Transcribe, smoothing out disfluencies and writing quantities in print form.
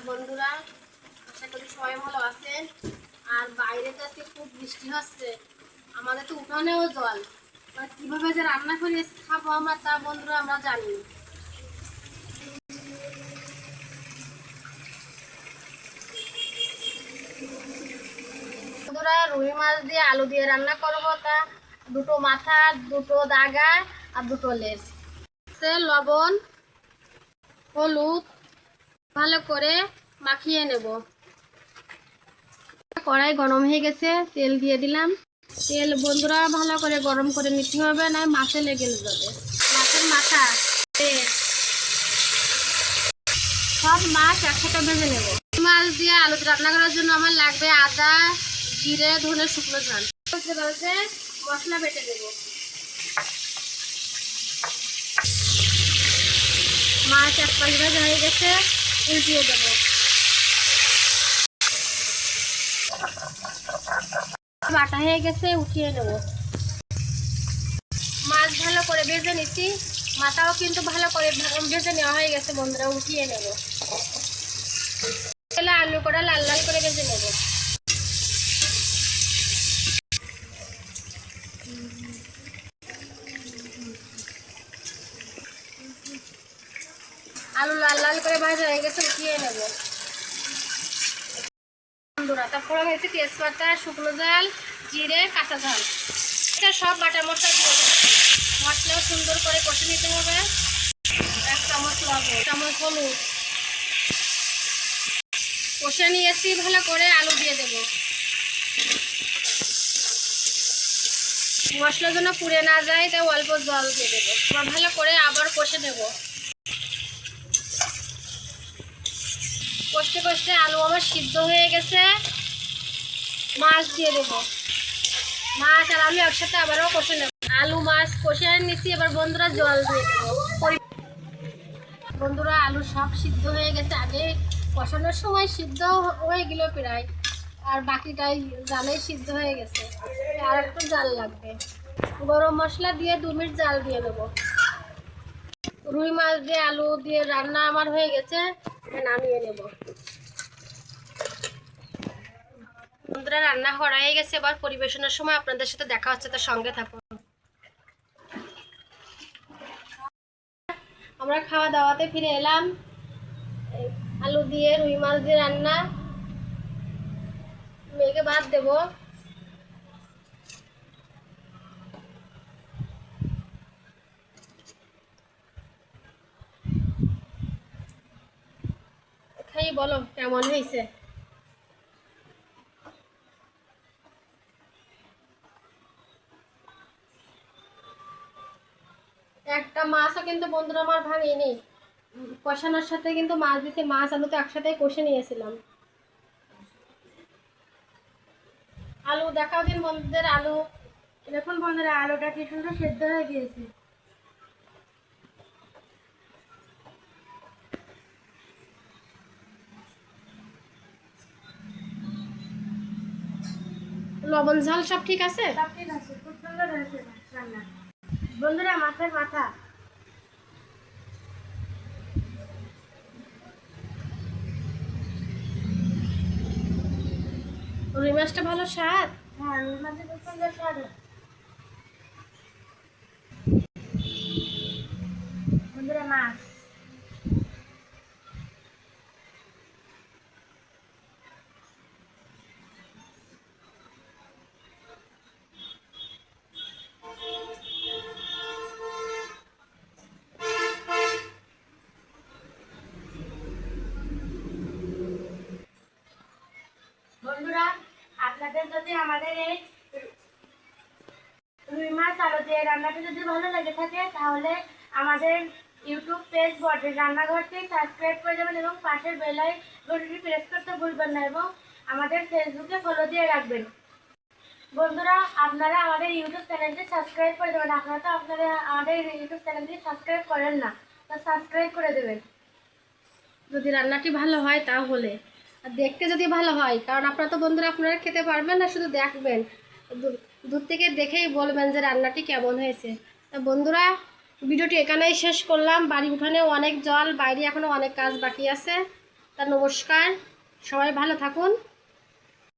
বন্ধুরা, আশা করি সবাই ভালো আছেন। আর বাইরে তো আজকে খুব বৃষ্টি হচ্ছে, আমাদের তো উঠানেও জল। কিভাবে যে রান্না করে খাবো আমরা তা বন্ধুরা আমরা জানি। বন্ধুরা, রুই মাছ দিয়ে আলু দিয়ে রান্না করবো। তা দুটো মাথা, দুটো দাগা আর দুটো লেজ, লবণ হলুদ ভালো করে মাখিয়ে নেব। কড়াই গরম হয়ে গেছে, তেল দিয়ে দিলাম। তেল বন্ধুরা ভালো করে গরম করে নিতে হবে, না মাছে লেগে যাবে। মাছের মাথা সব মাছ একসাথে ভেজে নেব। মাছ দিয়ে আলু রান্না করার জন্য আমার লাগবে আদা, জিরে, ধনে, শুকনো ঝাল। মশলা বেটে দেব। মাছ এক পাশ ভাজা হয়ে গেছে, উল্টিয়ে দেব। বাটা হয়ে গেছে, উঠিয়ে নেব। মাছ ভালো করে ভেজে নিচ্ছি, মাথাও কিন্তু ভালো করে ভেজে নেওয়া হয়ে গেছে বন্ধুরা, উঠিয়ে নেব। আলু করা লাল লাল করে ভেজে নেব। আলু লাল লাল করে ভাজা হয়ে গেছে, উঠিয়ে নেব বন্ধুরা। তারপরে হয়েছে তেজপাতা, শুকনো ঝাল, জিরে, কাঁচা ঝাল, এটা সব বাটা মশলা দিয়ে দেবো। মশলাও সুন্দর করে কষে নিতে হবে। 1 চামচ লবণ, 1 চামচ হলুদ কষে নিয়েছি ভালো করে। আলু দিয়ে দেব। মশলা যেন পুড়ে না যায় তাই অল্প জল দিয়ে দেবো। ভালো করে আবার কষে নেব। কষতে কষতে আলু আমার সিদ্ধ হয়ে গেছে, মাছ দিয়ে দেব। মাছ আর আলু একসাথে আবারও কষে নেব। আলু মাছ কষে নিচ্ছি, এবার বন্ধুরা জল দিয়ে দেবো। বন্ধুরা, আলু সব সিদ্ধ হয়ে গেছে, আগে কষানোর সময় সিদ্ধ হয়ে গেল প্রায়, আর বাকিটাই জালেই সিদ্ধ হয়ে গেছে। আর একটু জাল লাগবে। গরম মশলা দিয়ে 2 মিনিট জাল দিয়ে দেবো। রুই মাছ দিয়ে আলু দিয়ে রান্না আমার হয়ে গেছে, নামিয়ে নেব। বন্ধুরা, রান্না হয়ে গেছে, এবার পরিবেশনের সময় আপনাদের সাথে দেখা হচ্ছে, তার সঙ্গে থাকুন। আমরা খাওয়া দাওয়াতে ফিরে এলাম। আলু দিয়ে রুই মাছ দিয়ে রান্না, মেয়েকে ভাত দেব। খাই বলো কেমন হয়েছে। একটা মাছও কিন্তু বন্ধুরা আমার ভাঙিনি, কষানোর সাথে কিন্তু মাছ দিতে, মাছ আলু তো একসাথে কষে নিয়েছিলাম। আলু দেখাও দিন বন্ধুদের। আলু দেখুন বন্ধুরা, আলুটা কি সুন্দর সেদ্ধ হয়ে গিয়েছে। লবণ ঝাল সব ঠিক আছে? সব ঠিক আছে, খুব সুন্দর হয়েছে রান্না। বন্ধুরা, মাছের মাথা, রুই মাছটা ভালো স্বাদ। হ্যাঁ, রুই মাছের খুব সুন্দর স্বাদ। বন্ধুরা, মাছ বন্ধুরা, আপনাদের যদি আমাদের এই রুই মাছ আলু দিয়ে রান্নাটা যদি ভালো লেগে থাকে, তাহলে আমাদের ইউটিউব পেজ বটের রান্নাঘরটি সাবস্ক্রাইব করে দেবেন এবং পাশের বেল আইকনটি প্রেস করতে ভুলবেন না, এবং আমাদের ফেসবুকে ফলো দিয়ে রাখবেন। বন্ধুরা, আপনারা আমাদের ইউটিউব চ্যানেলটি সাবস্ক্রাইব করে দেবেন। আপনারা তো আমাদের ইউটিউব চ্যানেলটি সাবস্ক্রাইব করেন না, তো সাবস্ক্রাইব করে দেবেন যদি রান্নাটি ভালো হয় তাহলে। আর দেখতে যদি ভালো হয়, কারণ আপনারা তো বন্ধুরা আপনারা খেতে পারবেন না, শুধু দেখবেন, দূর থেকে দেখেই বলবেন যে রান্নাটি কেমন হয়েছে। তা বন্ধুরা, ভিডিওটি এখানেই শেষ করলাম। বাড়ি উঠানেও অনেক জল, বাইরে এখনও অনেক কাজ বাকি আছে। তা নমস্কার, সবাই ভালো থাকুন।